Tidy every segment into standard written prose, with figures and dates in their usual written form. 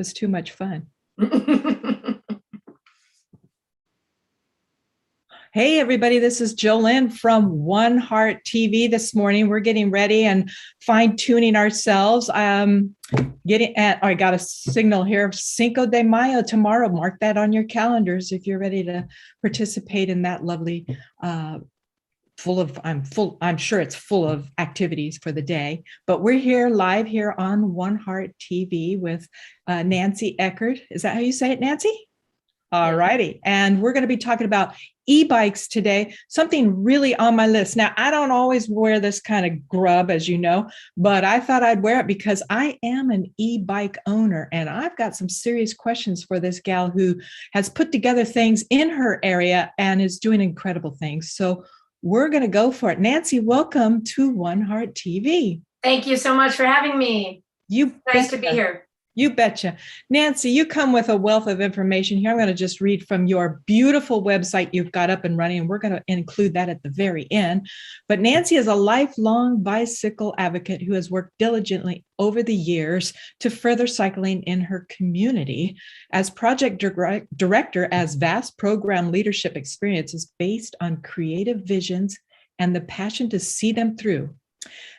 was too much fun. Hey, everybody, this is Joelyn from WonHeart TV this morning. We're getting ready and fine-tuning ourselves. I got a signal here, Cinco de Mayo tomorrow. Mark that on your calendars if you're ready to participate in that lovely, I'm sure it's full of activities for the day. But we're here live here on WonHeart TV with Nancy Eckert. Is that how you say it, Nancy? All righty. And we're going to be talking about e-bikes today, something really on my list. Now, I don't always wear this kind of grub, as you know, but I thought I'd wear it because I am an e-bike owner and I've got some serious questions for this gal who has put together things in her area and is doing incredible things. So we're going to go for it. Nancy, welcome to WonHeart TV. Thank you so much for having me. Nice to be here. You betcha. Nancy, you come with a wealth of information here. I'm going to just read from your beautiful website you've got up and running, and we're going to include that at the very end. But Nancy is a lifelong bicycle advocate who has worked diligently over the years to further cycling in her community. As project director, as vast program leadership experience is based on creative visions and the passion to see them through.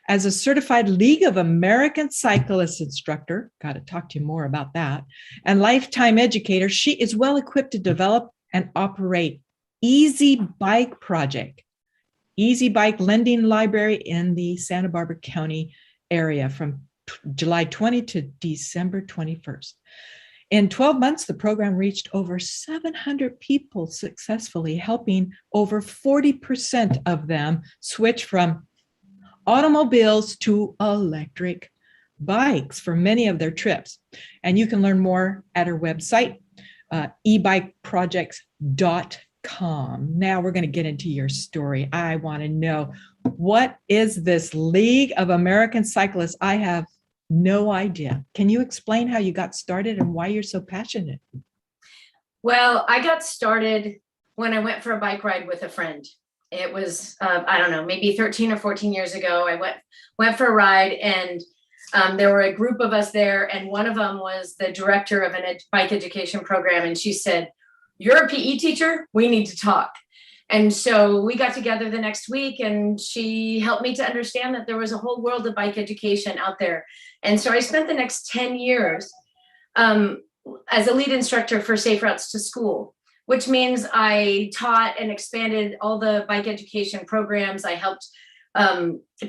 As a certified League of American Cyclist Instructor, got to talk to you more about that, and lifetime educator, she is well equipped to develop and operate EZBike Project, EZBike lending library in the Santa Barbara County area from July 20 to December 21st. In 12 months, the program reached over 700 people successfully, helping over 40% of them switch from automobiles to electric bikes for many of their trips. And you can learn more at her website, ebikeprojects.com. Now we're going to get into your story. I want to know, what is this League of American Cyclists? I have no idea. Can you explain how you got started and why you're so passionate? Well, I got started when I went for a bike ride with a friend. It was, I don't know, maybe 13 or 14 years ago. I went for a ride, and there were a group of us there, and one of them was the director of an bike education program, and she said, "You're a PE teacher, we need to talk." And so we got together the next week, and she helped me to understand that there was a whole world of bike education out there. And so I spent the next 10 years as a lead instructor for Safe Routes to School, which means I taught and expanded all the bike education programs. I helped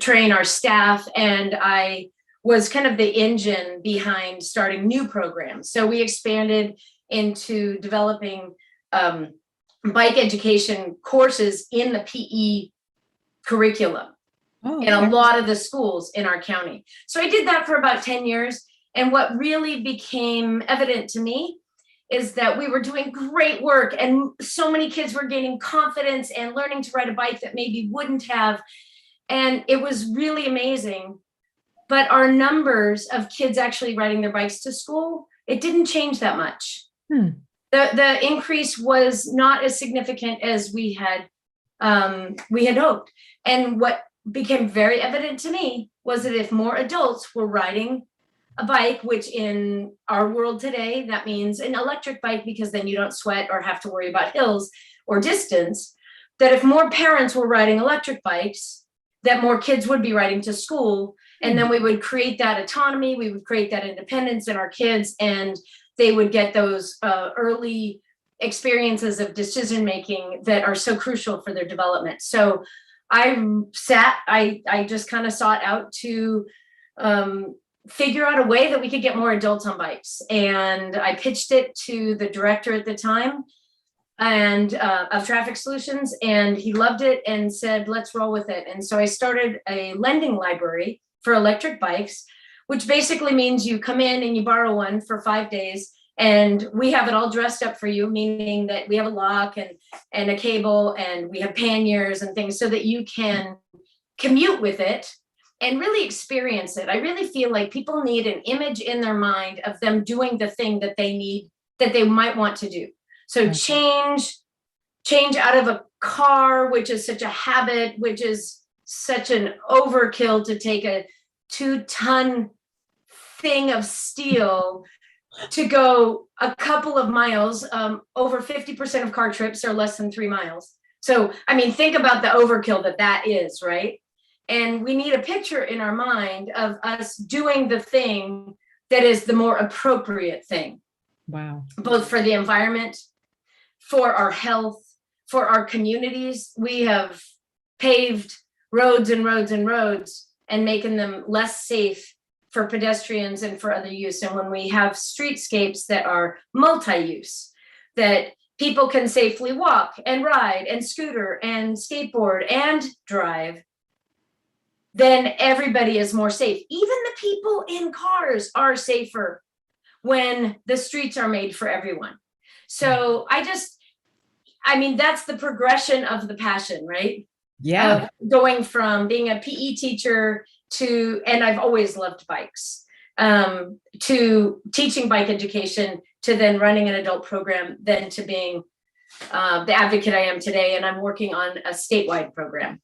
train our staff, and I was kind of the engine behind starting new programs. So we expanded into developing bike education courses in the PE curriculum in a lot of the schools in our county. So I did that for about 10 years. And what really became evident to me is that we were doing great work, and so many kids were gaining confidence and learning to ride a bike that maybe wouldn't have. And it was really amazing. But our numbers of kids actually riding their bikes to school, it didn't change that much. The increase was not as significant as we had hoped. And what became very evident to me was that if more adults were riding a bike, which in our world today, that means an electric bike, because then you don't sweat or have to worry about hills or distance, that if more parents were riding electric bikes, that more kids would be riding to school. And then we would create that autonomy, we would create that independence in our kids, and they would get those early experiences of decision-making that are so crucial for their development. So I just kind of sought out to figure out a way that we could get more adults on bikes. And I pitched it to the director at the time and of Traffic Solutions, and he loved it and said, let's roll with it. And so I started a lending library for electric bikes, which basically means you come in and you borrow one for 5 days, and we have it all dressed up for you, meaning that we have a lock and a cable, and we have panniers and things so that you can commute with it and really experience it. I really feel like people need an image in their mind of them doing the thing that they need, that they might want to do. So change out of a car, which is such a habit, which is such an overkill to take a 2-ton thing of steel to go a couple of miles. Over 50% of car trips are less than 3 miles. So, I mean, think about the overkill that is, right? And we need a picture in our mind of us doing the thing that is the more appropriate thing. Wow. Both for the environment, for our health, for our communities. We have paved roads and roads and roads and making them less safe for pedestrians and for other use. And when we have streetscapes that are multi-use, that people can safely walk and ride and scooter and skateboard and drive, then everybody is more safe. Even the people in cars are safer when the streets are made for everyone. So I mean, that's the progression of the passion, right? Yeah. Going from being a PE teacher to, and I've always loved bikes, to teaching bike education, to then running an adult program, then to being the advocate I am today. And I'm working on a statewide program.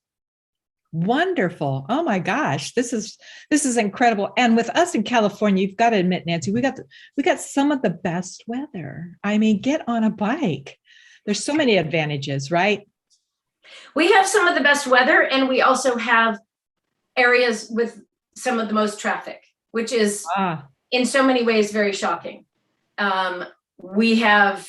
Wonderful. Oh my gosh, this is incredible. And with us in California, you've got to admit, Nancy, we got some of the best weather. I mean, get on a bike. There's so many advantages, right? We have some of the best weather, and we also have areas with some of the most traffic, which is in so many ways very shocking. We have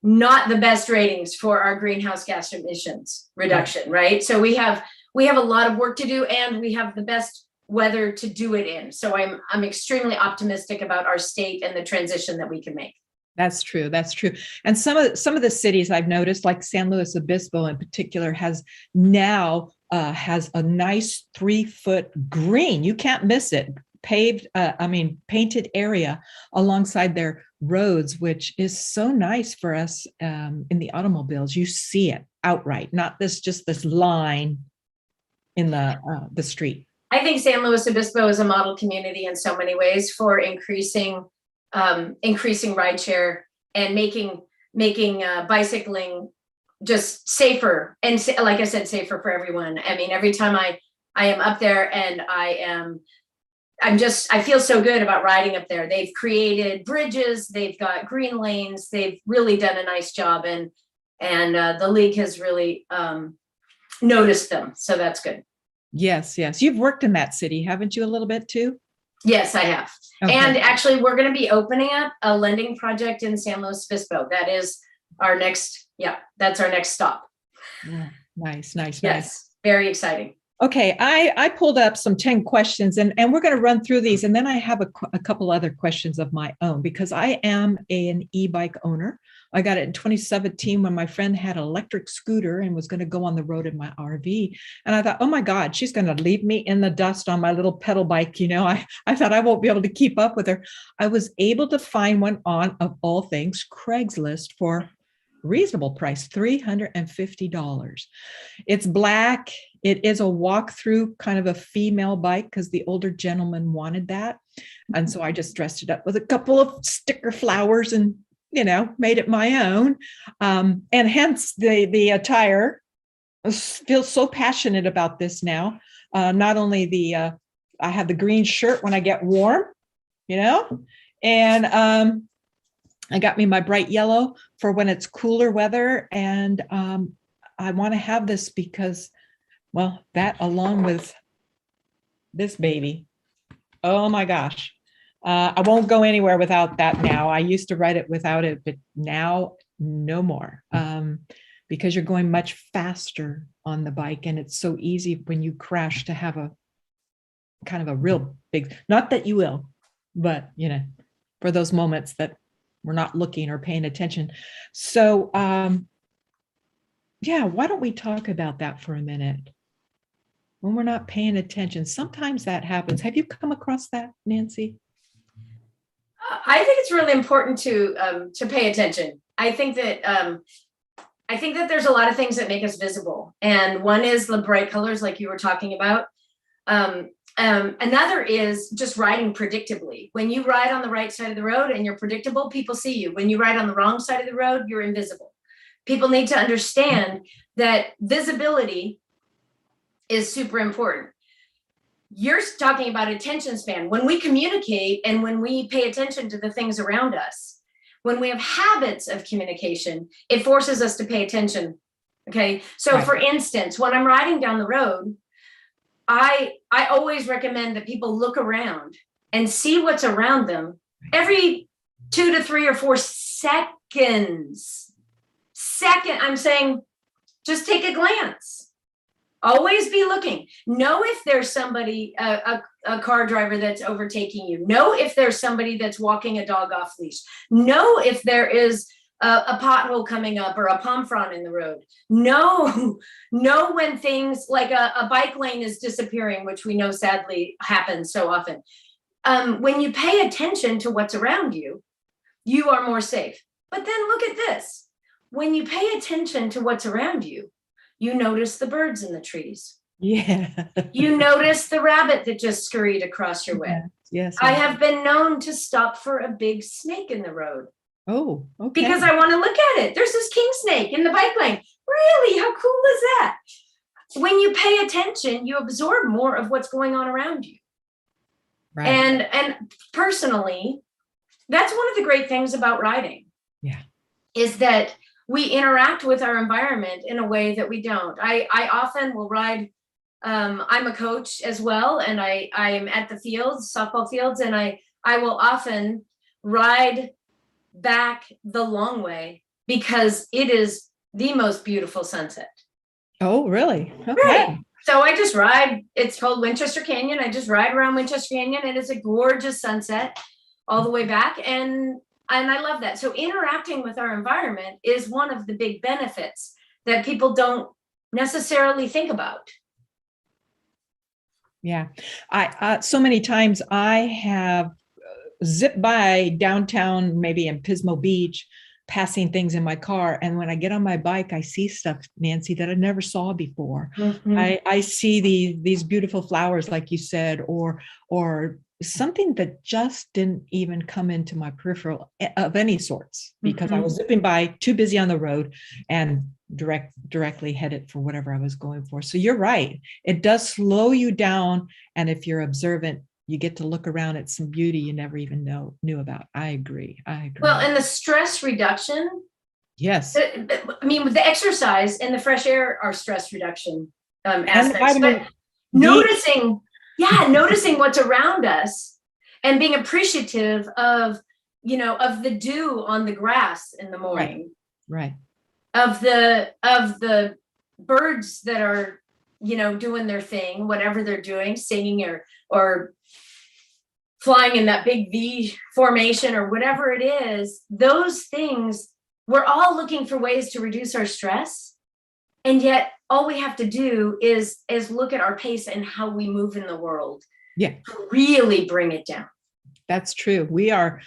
not the best ratings for our greenhouse gas emissions reduction, right? So we have a lot of work to do, and we have the best weather to do it in. So I'm extremely optimistic about our state and the transition that we can make. That's true. That's true. And some of the cities I've noticed, like San Luis Obispo in particular, has now has a nice 3-foot green. You can't miss it. Painted area alongside their roads, which is so nice for us in the automobiles. You see it outright, not just this line in the street. I think San Luis Obispo is a model community in so many ways for increasing rideshare and making bicycling just safer, and like I said, safer for everyone. I mean, every time I am up there, and I feel so good about riding up there. They've created bridges, they've got green lanes, they've really done a nice job, and the league has really noticed them. So that's good. Yes. You've worked in that city, haven't you, a little bit too? Yes, I have. Okay. And actually, we're going to be opening up a lending project in San Luis Obispo. That is our next, that's our next stop. Yeah. Nice. Yes, very exciting. Okay, I pulled up some 10 questions, and we're going to run through these. And then I have a couple other questions of my own, because I am an e-bike owner. I got it in 2017 when my friend had an electric scooter and was going to go on the road in my RV. And I thought, oh my God, she's going to leave me in the dust on my little pedal bike. You know, I thought I won't be able to keep up with her. I was able to find one on, of all things, Craigslist for reasonable price, $350. It's black. It is a walkthrough, kind of a female bike, because the older gentleman wanted that. And so I just dressed it up with a couple of sticker flowers and, made it my own. And hence the attire. I feel so passionate about this now. Not only I have the green shirt when I get warm, and I got me my bright yellow for when it's cooler weather. And I want to have this because, well, that along with this baby, oh my gosh, I won't go anywhere without that now. I used to ride it without it, but now no more, because you're going much faster on the bike. And it's so easy when you crash to have a kind of a real big, not that you will, but, for those moments that we're not looking or paying attention. So, why don't we talk about that for a minute? When we're not paying attention, sometimes that happens. Have you come across that, Nancy? I think it's really important to pay attention. I think that there's a lot of things that make us visible, and one is the bright colors, like you were talking about. Another is just riding predictably. When you ride on the right side of the road and you're predictable, people see you. When you ride on the wrong side of the road, you're invisible. People need to understand that visibility is super important. you're talking about attention span. When we communicate and when we pay attention to the things around us, when we have habits of communication, it forces us to pay attention. Okay. So Right. for instance, when I'm riding down the road, I always recommend that people look around and see what's around them every 2 to 3 or 4 seconds. I'm saying, just take a glance. Always be looking. Know if there's somebody, a car driver that's overtaking you. Know if there's somebody that's walking a dog off leash. Know if there is a pothole coming up or a palm frond in the road. Know when things like a bike lane is disappearing, which we know sadly happens so often. When you pay attention to what's around you, you are more safe. But then look at this. When you pay attention to what's around you, you notice the birds in the trees. Yeah. You notice the rabbit that just scurried across your way. Yes. I have been known to stop for a big snake in the road. Oh, okay. Because I want to look at it. There's this king snake in the bike lane. Really? How cool is that? When you pay attention, you absorb more of what's going on around you. Right. And personally, that's one of the great things about riding. Yeah. Is that we interact with our environment in a way that we don't. I often will ride. I'm a coach as well, and I'm at the fields, softball fields, and I will often ride back the long way because it is the most beautiful sunset. Oh, really? Okay. Right. So I just ride. It's called Winchester Canyon. I just ride around Winchester Canyon, and it's a gorgeous sunset all the way back, and I love that. So interacting with our environment is one of the big benefits that people don't necessarily think about. Yeah. I so many times I have zipped by downtown, maybe in Pismo Beach, passing things in my car. And when I get on my bike, I see stuff, Nancy, that I never saw before. Mm-hmm. I see these beautiful flowers, like you said, or something that just didn't even come into my peripheral of any sorts, because I was zipping by, too busy on the road, and directly headed for whatever I was going for. So you're right. It does slow you down. And if you're observant, you get to look around at some beauty you never even knew about. I agree. Well, and the stress reduction. Yes. I mean, with the exercise and the fresh air are stress reduction aspects. But noticing what's around us and being appreciative of the dew on the grass in the morning. Right. Of the birds that are, doing their thing, whatever they're doing, singing or flying in that big V formation or whatever it is. Those things, we're all looking for ways to reduce our stress. And yet all we have to do is look at our pace and how we move in the world. Yeah. To really bring it down. That's true. We are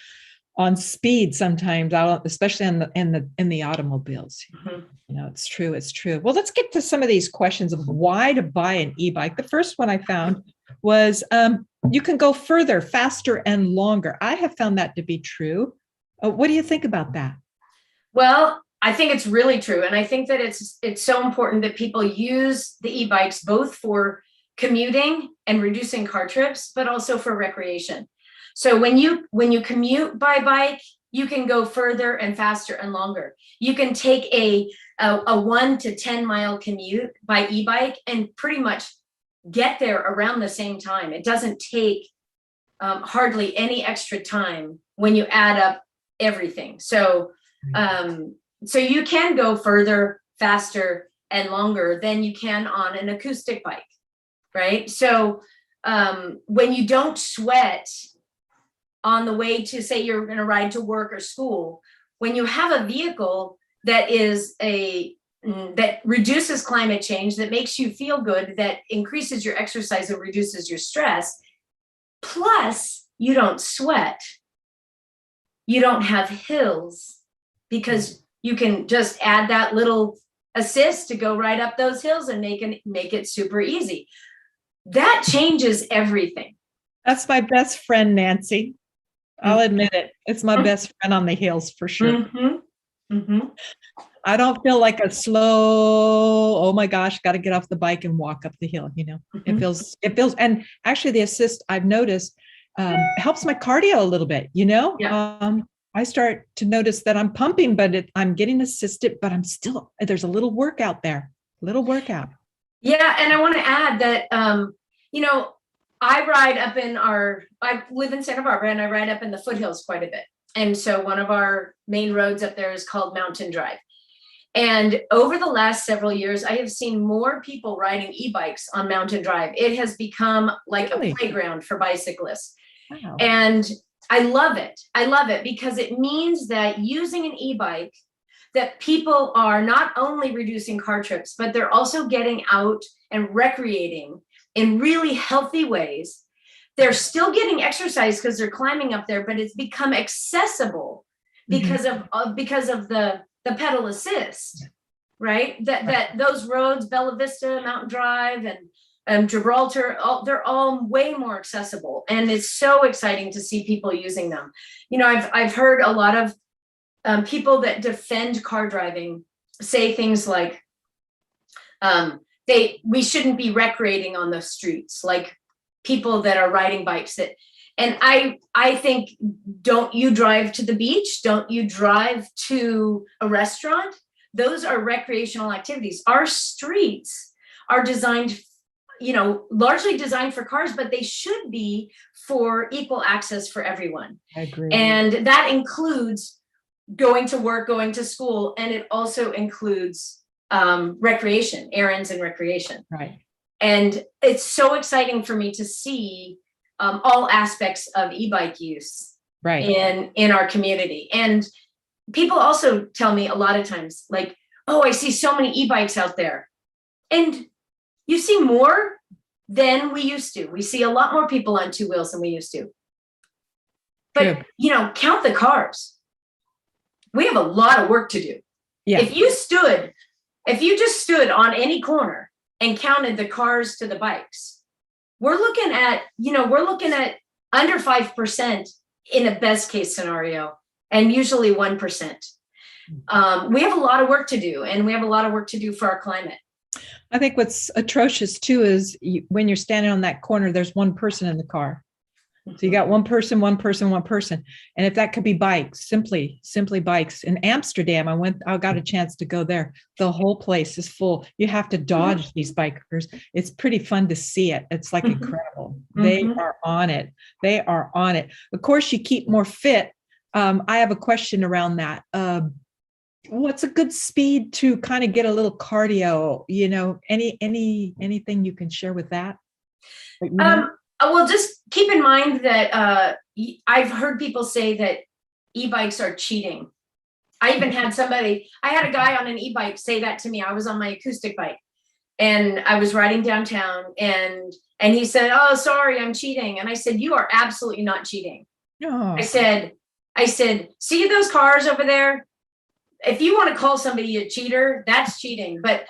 on speed sometimes, especially in the automobiles. Mm-hmm. It's true. It's true. Well, let's get to some of these questions of why to buy an e-bike. The first one I found was you can go further, faster, and longer. I have found that to be true. What do you think about that? Well, I think it's really true. And I think that it's so important that people use the e-bikes both for commuting and reducing car trips, but also for recreation. So when you commute by bike, you can go further and faster and longer. You can take a 1 to 10 mile commute by e-bike and pretty much get there around the same time. It doesn't take hardly any extra time when you add up everything. So you can go further, faster, and longer than you can on an acoustic bike, right? So when you don't sweat on the way to, say, you're going to ride to work or school, when you have a vehicle that that reduces climate change, that makes you feel good, that increases your exercise and reduces your stress, plus you don't sweat, you don't have hills, because you can just add that little assist to go right up those hills and make it super easy. That changes everything. That's my best friend, Nancy. I'll admit it. It's my best friend on the hills for sure. Mm-hmm. Mm-hmm. I don't feel like a slow, oh my gosh, got to get off the bike and walk up the hill. It feels, and actually the assist I've noticed helps my cardio a little bit, Yeah. I start to notice that I'm pumping, but I'm getting assisted, but there's a little workout there, little workout. Yeah. And I want to add that, I live in Santa Barbara and I ride up in the foothills quite a bit. And so one of our main roads up there is called Mountain Drive. And over the last several years, I have seen more people riding e-bikes on Mountain Drive. It has become like Really? a playground for bicyclists. Wow. And I love it. I love it because it means that using an e-bike, that people are not only reducing car trips, but they're also getting out and recreating in really healthy ways. They're still getting exercise because they're climbing up there, but it's become accessible because of the pedal assist, right? That those roads, Bella Vista, Mountain Drive, and Gibraltar, they're all way more accessible, and it's so exciting to see people using them. I've heard a lot of people that defend car driving say things like, we shouldn't be recreating on the streets, like people that are riding bikes and I think, don't you drive to the beach? Don't you drive to a restaurant? Those are recreational activities. Our streets are designed, largely designed for cars, but they should be for equal access for everyone. I agree. And that includes going to work, going to school, and it also includes recreation, errands and recreation. Right. And it's so exciting for me to see all aspects of e-bike use in our community. And people also tell me a lot of times, like, oh, I see so many e-bikes out there. And you see more than we used to. We see a lot more people on two wheels than we used to. But, count the cars. We have a lot of work to do. Yeah. If you just stood on any corner and counted the cars to the bikes, we're looking at under 5% in a best case scenario, and usually 1%. We have a lot of work to do, and we have a lot of work to do for our climate. I think what's atrocious too is when you're standing on that corner, there's one person in the car. So you got one person. And if that could be bikes, simply bikes. In Amsterdam, I got a chance to go there. The whole place is full. You have to dodge these bikers. It's pretty fun to see it. It's like incredible. They are on it. Of course, you keep more fit. I have a question around that. What's a good speed to kind of get a little cardio? Anything you can share with that? Well, just keep in mind that I've heard people say that e-bikes are cheating. I even had a guy on an e-bike say that to me. I was on my acoustic bike and I was riding downtown and he said, oh, sorry, I'm cheating. And I said, you are absolutely not cheating. Oh. I said, see those cars over there? If you want to call somebody a cheater, that's cheating. But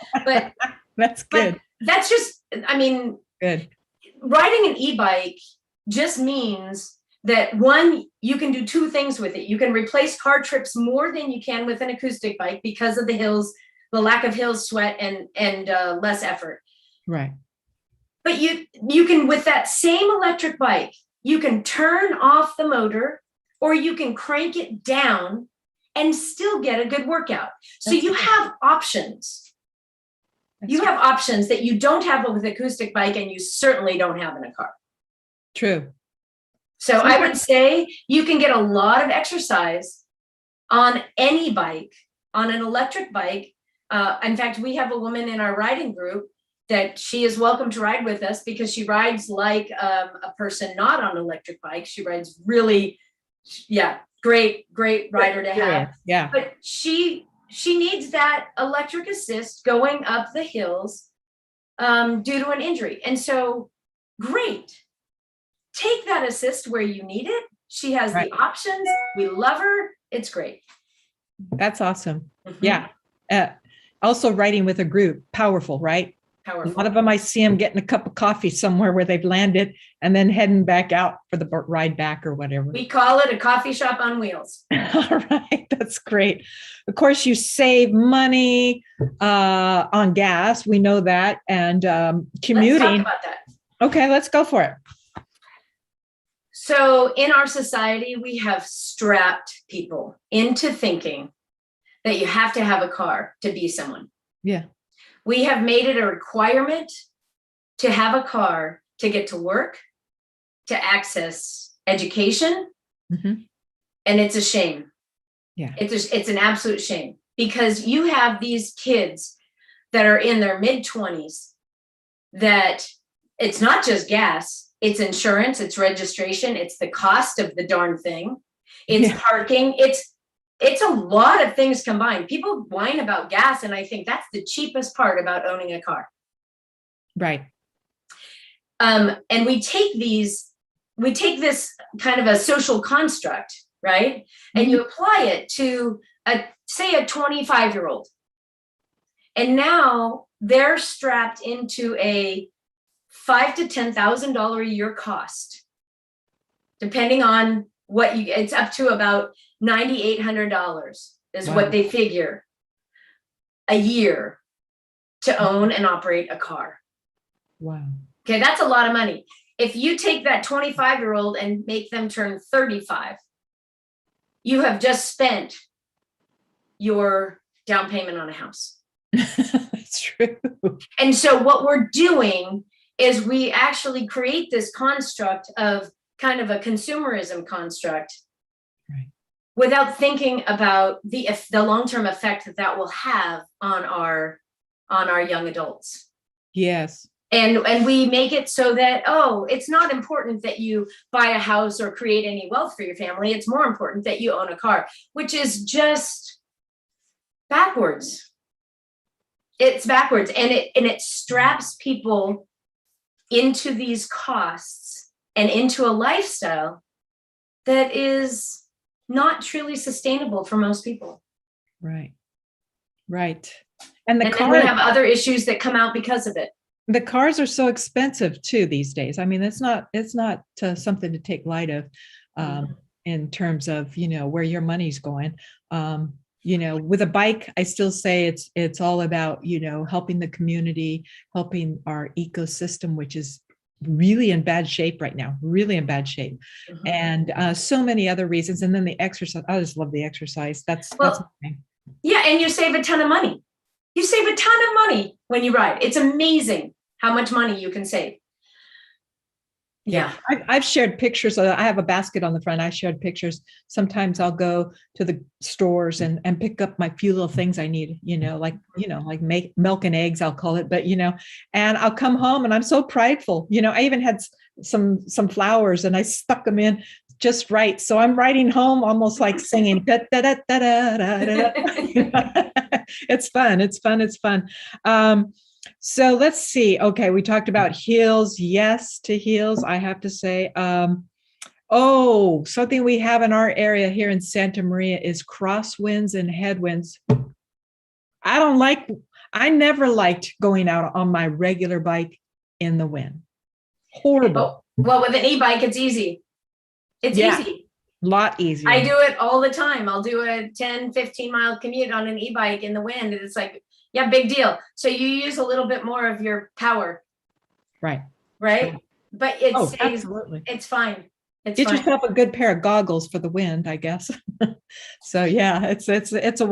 that's good. But that's just, good. Riding an e-bike just means that, one, you can do two things with it. You can replace car trips more than you can with an acoustic bike because of the hills, the lack of hill sweat and less effort. Right. But you can, with that same electric bike, you can turn off the motor or you can crank it down and still get a good workout. So you have options. You have options that you don't have with an acoustic bike, and you certainly don't have in a car. True. So I would say you can get a lot of exercise on any bike, on an electric bike. In fact, we have a woman in our riding group that she is welcome to ride with us because she rides like a person not on an electric bike. She rides really, great rider to have. Yeah. But she needs that electric assist going up the hills due to an injury. And so, great. Take that assist where you need it. She has the options. We love her. It's great. That's awesome. Yeah. Also riding with a group. Powerful, right? A lot of them, I see them getting a cup of coffee somewhere where they've landed and then heading back out for the ride back or whatever. We call it a coffee shop on wheels. All right, that's great. Of course, you save money on gas. We know that, and commuting. Let's talk about that. Okay, let's go for it. So in our society, we have strapped people into thinking that you have to have a car to be someone. Yeah. We have made it a requirement to have a car to get to work, to access education. Mm-hmm. And it's a shame. Yeah. It's an absolute shame, because you have these kids that are in their mid-20s that it's not just gas, it's insurance, it's registration, it's the cost of the darn thing, it's parking, it's a lot of things combined. People whine about gas, and I think that's the cheapest part about owning a car. Right. And we take this kind of a social construct, right? And Mm-hmm. you apply it to say a 25-year-old. And now they're strapped into a $5,000 to $10,000 a year cost, depending on what it's up to about $9,800 is Wow. what they figure a year to own and operate a car. Wow. Okay, that's a lot of money. If you take that 25-year-old and make them turn 35, you have just spent your down payment on a house. That's true. And so what we're doing is we actually create this construct of kind of a consumerism construct, Right. without thinking about the long-term effect that will have on our young adults. Yes. And we make it so that, oh, it's not important that you buy a house or create any wealth for your family. It's more important that you own a car, which is just backwards. It's backwards, and it straps people into these costs and into a lifestyle that is not truly sustainable for most people. Right. Right. And And then we have other issues that come out because of it. The cars are so expensive too these days. I mean, it's not something to take light of in terms of, where your money's going. With a bike, I still say it's all about, helping the community, helping our ecosystem, which is really in bad shape right now, really in bad shape. Mm-hmm. And so many other reasons. And then the exercise, I just love the exercise. That's yeah. And you save a ton of money. You save a ton of money when you ride. It's amazing how much money you can save. Yeah. I've shared pictures. I have a basket on the front. I shared pictures. Sometimes I'll go to the stores and pick up my few little things I need, like milk and eggs, I'll call it, but, and I'll come home and I'm so prideful. I even had some flowers and I stuck them in just right. So I'm riding home almost like singing. Da, da, da, da, da, da, da. It's fun. It's fun. It's fun. So let's see. Okay, we talked about heels. Yes to heels, I have to say. Something we have in our area here in Santa Maria is crosswinds and headwinds. I never liked going out on my regular bike in the wind. Horrible. Well, with an e-bike, it's easy. It's easy. A lot easier. I do it all the time. I'll do a 10, 15-mile commute on an e-bike in the wind. And it's like, yeah, big deal. So you use a little bit more of your power. Right. Right. But it's absolutely. It's fine. Get yourself a good pair of goggles for the wind, I guess. So yeah, it's a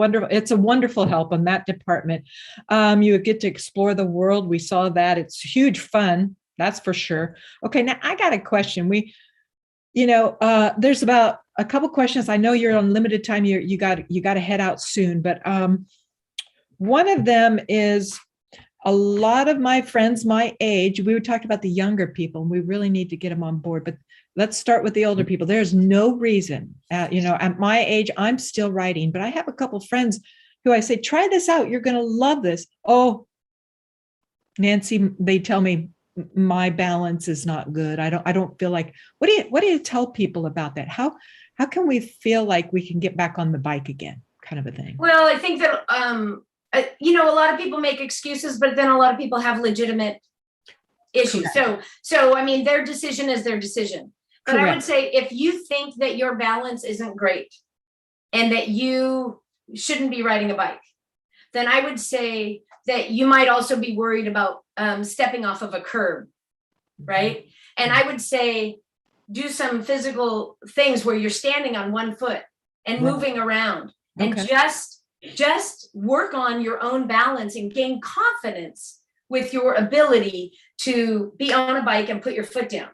wonderful help in that department. You get to explore the world. We saw that. It's huge fun. That's for sure. Okay. Now I got a question. There's about a couple questions. I know you're on limited time. You got to head out soon, but one of them is a lot of my friends my age. We were talking about the younger people, and we really need to get them on board. But let's start with the older people. There's no reason, at my age, I'm still riding, but I have a couple friends who I say, try this out. You're going to love this. Oh, Nancy, they tell me my balance is not good. I don't feel like, what do you tell people about that? How can we feel like we can get back on the bike again, kind of a thing? Well, I think that you know, a lot of people make excuses, but then a lot of people have legitimate issues. So I mean, their decision is their decision. But I would say if you think that your balance isn't great and that you shouldn't be riding a bike, then I would say that you might also be worried about stepping off of a curb, right? And I would say do some physical things where you're standing on one foot and moving around and just work on your own balance and gain confidence with your ability to be on a bike and put your foot down.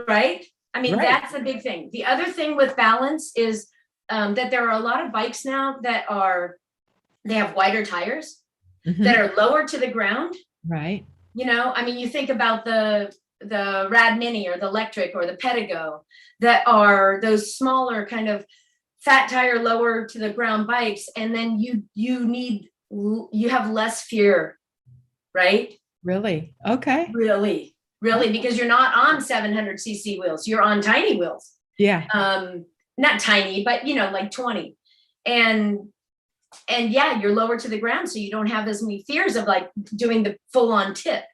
Right? I mean, that's a big thing. The other thing with balance is that there are a lot of bikes now that they have wider tires that are lower to the ground. Right. You know, I mean, you think about the Rad Mini or the electric or the Pedigo that are those smaller kind of fat tire, lower to the ground bikes. And then you have less fear, right? Really? Okay. Really, because you're not on 700cc wheels. You're on tiny wheels. Yeah. Not tiny, but you know, like 20. And yeah, you're lower to the ground. So you don't have as many fears of like doing the full on tip.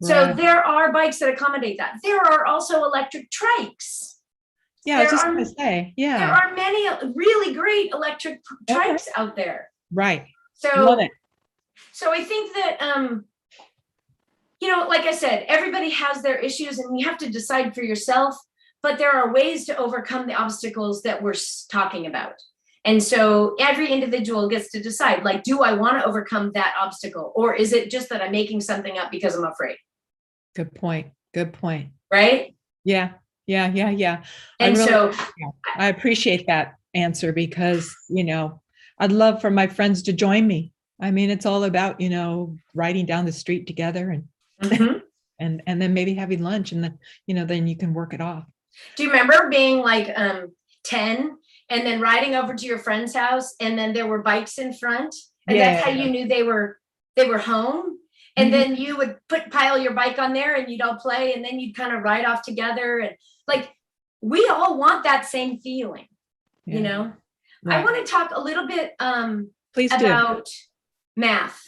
So there are bikes that accommodate that. There are also electric trikes. Yeah, I was just going to say, yeah. There are many really great electric trikes out there. Right. So, love it. So I think that, you know, like I said, everybody has their issues and you have to decide for yourself, but there are ways to overcome the obstacles that we're talking about. And so every individual gets to decide, like, do I want to overcome that obstacle? Or is it just that I'm making something up because I'm afraid? Good point. Good point. Right? Yeah. And I appreciate that answer because, you know, I'd love for my friends to join me. I mean, it's all about, you know, riding down the street together and and then maybe having lunch and then, you know, then you can work it off. Do you remember being like 10 and then riding over to your friend's house and then there were bikes in front and that's how you knew they were home? And then you would pile your bike on there and you'd all play and then you'd kind of ride off together. And like, we all want that same feeling, you know? Right. I want to talk a little bit about math.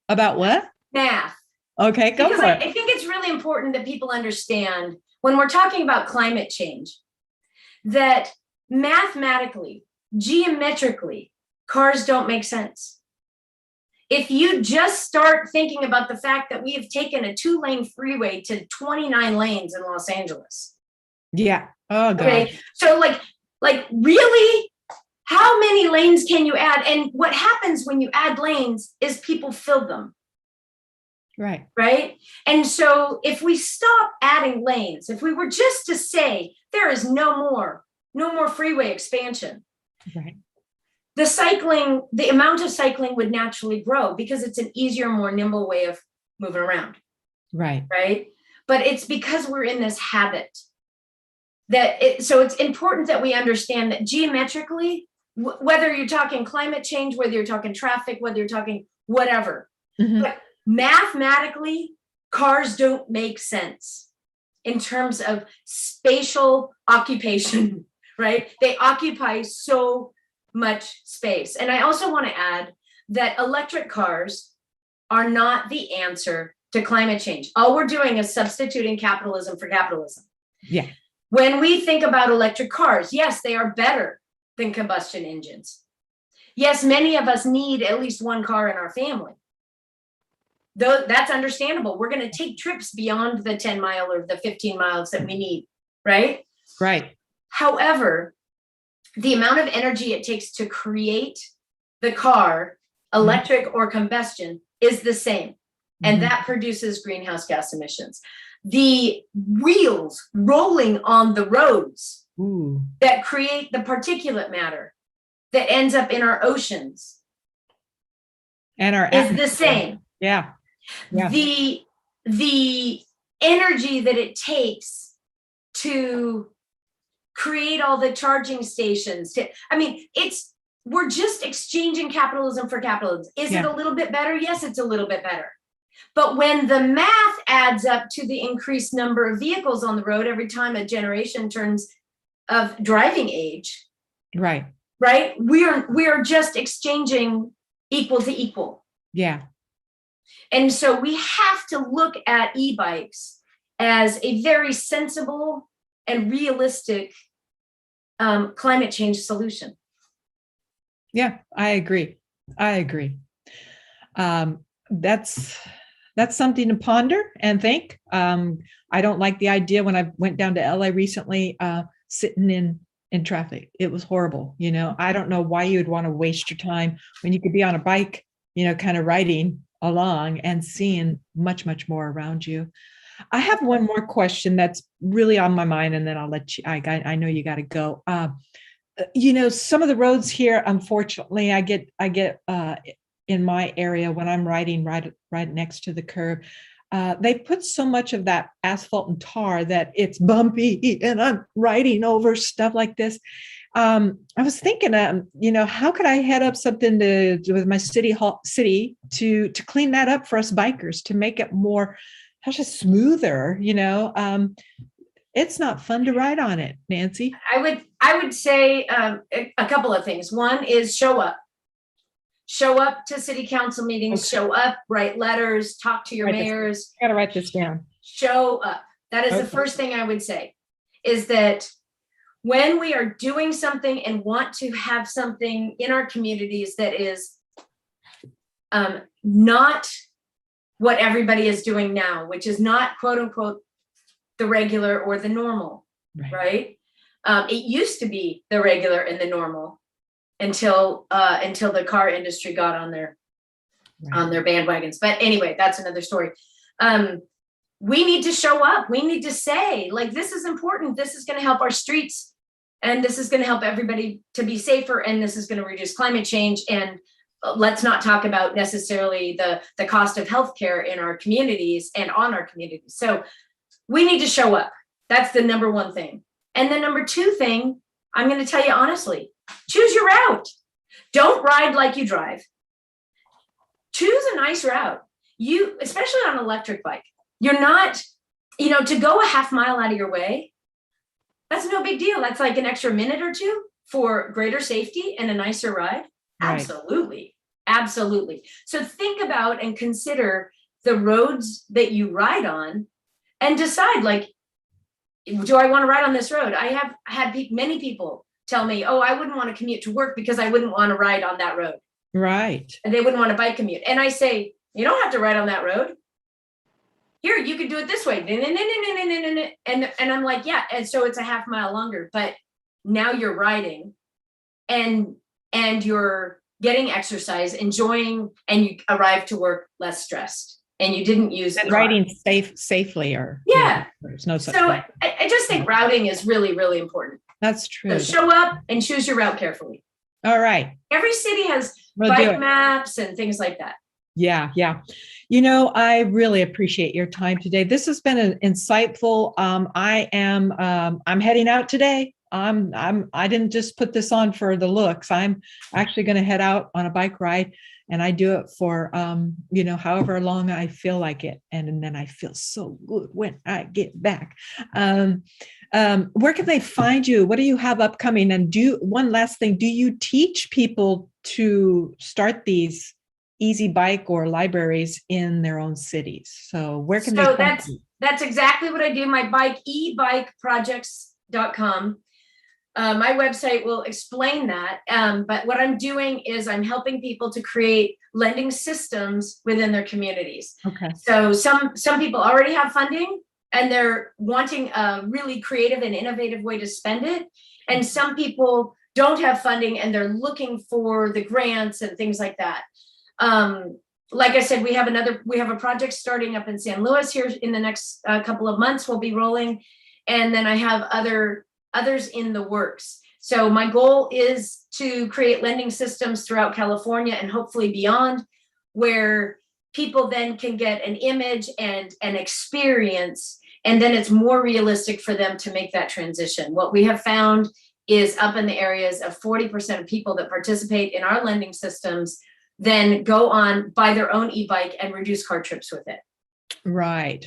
About what? Math. Okay, go for it. I think it's really important that people understand when we're talking about climate change, that mathematically, geometrically, cars don't make sense. If you just start thinking about the fact that we have taken a 2-lane freeway to 29 lanes in Los Angeles. Yeah. Oh, God. Okay. So like really, how many lanes can you add? And what happens when you add lanes is people fill them. Right. Right. And so if we stop adding lanes, if we were just to say there is no more freeway expansion. Right. The amount of cycling would naturally grow because it's an easier, more nimble way of moving around. Right. Right. But it's because we're in this habit so it's important that we understand that geometrically, whether you're talking climate change, whether you're talking traffic, whether you're talking whatever, but mathematically, cars don't make sense in terms of spatial occupation, right? They occupy so much space. And I also want to add that electric cars are not the answer to climate change. All we're doing is substituting capitalism for capitalism. Yeah. When we think about electric cars, yes, they are better than combustion engines. Yes, many of us need at least one car in our family. Though that's understandable. We're going to take trips beyond the 10 mile or the 15 miles that we need, right? Right. However, the amount of energy it takes to create the car, electric or combustion, is the same. And that produces greenhouse gas emissions. The wheels rolling on the roads that create the particulate matter that ends up in our oceans and is the same. Yeah. The energy that it takes to create all the charging stations we're just exchanging capitalism for capitalism. Is it a little bit better? Yes, it's a little bit better. But when the math adds up to the increased number of vehicles on the road every time a generation turns of driving age, right, right? We are just exchanging equal to equal. Yeah. And so we have to look at e-bikes as a very sensible and realistic climate change solution. Yeah, I agree. That's something to ponder and think. I don't like the idea when I went down to LA recently, sitting in traffic. It was horrible. I don't know why you would want to waste your time when you could be on a bike, kind of riding along and seeing much, much more around you. I have one more question that's really on my mind, and then I'll let you, I know you got to go. Some of the roads here, unfortunately, I get in my area when I'm riding right next to the curb, they put so much of that asphalt and tar that it's bumpy, and I'm riding over stuff like this. I was thinking, how could I head up something with my city to clean that up for us bikers, to make it more, just smoother. It's not fun to ride on it, Nancy. I would say a couple of things. One is show up to city council meetings, Okay. Show up, write letters, talk to your mayors. I got to write this down. Show up. That is the first thing I would say, is that when we are doing something and want to have something in our communities that is not what everybody is doing now, which is not quote unquote the regular or the normal, right? It used to be the regular and the normal until the car industry got on their bandwagons. But anyway, that's another story. We need to show up. We need to say, like, this is important. This is going to help our streets, and this is going to help everybody to be safer, and this is going to reduce climate change. And let's not talk about necessarily the cost of healthcare in our communities and on our communities. So we need to show up. That's the number one thing. And the number two thing, I'm going to tell you honestly, choose your route. Don't ride like you drive. Choose a nice route. Especially on an electric bike, you're not, to go a half mile out of your way, that's no big deal. That's like an extra minute or two for greater safety and a nicer ride. Right. Absolutely. Absolutely. So think about and consider the roads that you ride on and decide, like, do I want to ride on this road? I have had many people tell me, oh, I wouldn't want to commute to work because I wouldn't want to ride on that road. Right. And they wouldn't want to bike commute. And I say, you don't have to ride on that road. Here, you could do it this way. And I'm like, yeah. And so it's a half mile longer, but now you're riding and you're getting exercise, enjoying, and you arrive to work less stressed. And you didn't use riding safely, or there's no such thing. I just think routing is really, really important. That's true. So show up and choose your route carefully. All right. Every city has bike maps and things like that. Yeah. I really appreciate your time today. This has been an insightful. I'm heading out today. I didn't just put this on for the looks. I'm actually going to head out on a bike ride, and I do it for, however long I feel like it. And then I feel so good when I get back. Where can they find you? What do you have upcoming? And one last thing, do you teach people to start these EZBike or libraries in their own cities? So where can they find you? That's exactly what I do. My bike, ebikeprojects.com. My website will explain that. But what I'm doing is I'm helping people to create lending systems within their communities. Okay. So some people already have funding and they're wanting a really creative and innovative way to spend it. And some people don't have funding and they're looking for the grants and things like that. Like I said, we have a project starting up in San Luis here in the next couple of months. We'll be rolling. And then I have others in the works. So my goal is to create lending systems throughout California and hopefully beyond, where people then can get an image and an experience, and then it's more realistic for them to make that transition. What we have found is up in the areas of 40% of people that participate in our lending systems then go on, buy their own e-bike and reduce car trips with it. Right.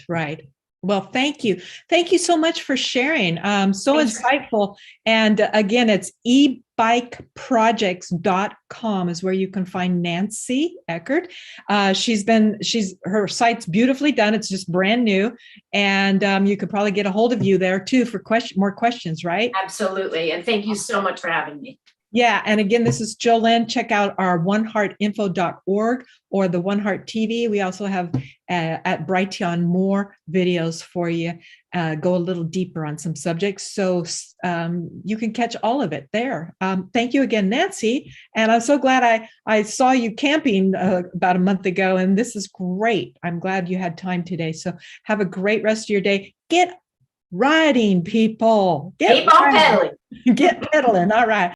Well, thank you. Thank you so much for sharing. So Thanks. insightful. And again, it's ebikeprojects.com is where you can find Nancy Eckert. Her site's beautifully done. It's just brand new. And you could probably get a hold of you there too for more questions, right? Absolutely. And thank you so much for having me. Yeah. And again, this is Joelyn. Check out our oneheartinfo.org or the OneHeart TV. We also have at Brighteon more videos for you. Go a little deeper on some subjects. So you can catch all of it there. Thank you again, Nancy. And I'm so glad I saw you camping about a month ago. And this is great. I'm glad you had time today. So have a great rest of your day. Get riding, people. Keep on pedaling. Get pedaling. All right.